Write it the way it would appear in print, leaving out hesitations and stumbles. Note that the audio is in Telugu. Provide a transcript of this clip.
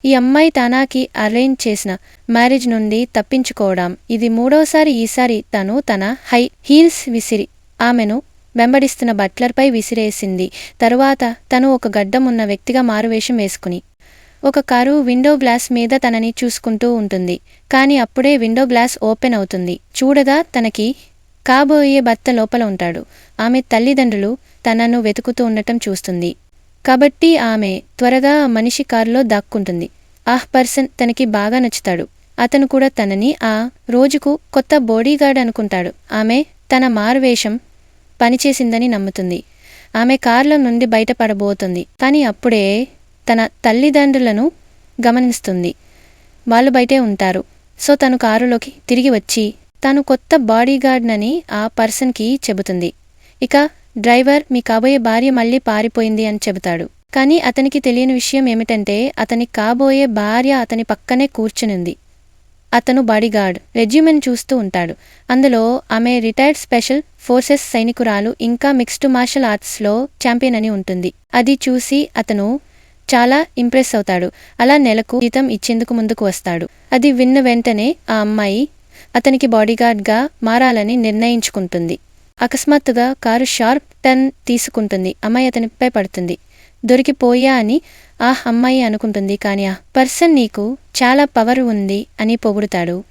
ఈ అమ్మాయి తనకి అరేంజ్ చేసిన మ్యారేజ్ నుండి తప్పించుకోవడం ఇది మూడోసారి. ఈసారి తను తన హై హీల్స్ విసిరి ఆమెను వెంబడిస్తున్న బట్లర్పై విసిరేసింది. తరువాత తను ఒక గడ్డం ఉన్న వ్యక్తిగా మారువేషం వేసుకుని ఒక కారు విండో గ్లాస్ మీద తనని చూసుకుంటూ ఉంటుంది. కాని అప్పుడే విండో గ్లాస్ ఓపెన్ అవుతుంది. చూడగా తనకి కాబోయే భర్త లోపల ఉంటాడు. ఆమె తల్లిదండ్రులు తనను వెతుకుతూ ఉండటం చూస్తుంది. కాబట్టి ఆమె త్వరగా ఆ మనిషి కారులో దాక్కుంటుంది. పర్సన్ తనకి బాగా నచ్చుతాడు. అతను కూడా తనని ఆ రోజుకు కొత్త బాడీగార్డ్ అనుకుంటాడు. ఆమె తన మారువేషం పనిచేసిందని నమ్ముతుంది. ఆమె కార్లో నుండి బయటపడబోతుంది. కానీ అప్పుడే తన తల్లిదండ్రులను గమనిస్తుంది. వాళ్ళు బయటే ఉంటారు. సో తను కారులోకి తిరిగి వచ్చి తాను కొత్త బాడీగార్డ్నని ఆ పర్సన్కి చెబుతుంది. ఇక డ్రైవర్ మీ కాబోయే భార్య మళ్ళీ పారిపోయింది అని చెబుతాడు. కానీ అతనికి తెలియని విషయం ఏమిటంటే అతని కాబోయే భార్య అతని పక్కనే కూర్చునింది. అతను బాడీగార్డ్ రెజ్యూమెని చూస్తూ ఉంటాడు. అందులో ఆమె రిటైర్డ్ స్పెషల్ ఫోర్సెస్ సైనికురాలు, ఇంకా మిక్స్డ్ మార్షల్ ఆర్ట్స్లో ఛాంపియన్ అని ఉంటుంది. అది చూసి అతను చాలా ఇంప్రెస్ అవుతాడు. అలా నెలకు జీతం ఇచ్చేందుకు ముందుకు వస్తాడు. అది విన్న వెంటనే ఆ అమ్మాయి అతనికి బాడీగార్డ్గా మారాలని నిర్ణయించుకుంటుంది. అకస్మాత్తుగా కారు షార్ప్ టర్న్ తీసుకుంటుంది. అమ్మాయి అతనిపై పడుతుంది. దొరికిపోయా అని ఆ అమ్మాయి అనుకుంటుంది. కానీ ఆ పర్సన్ నీకు చాలా పవర్ ఉంది అని పొగుడుతాడు.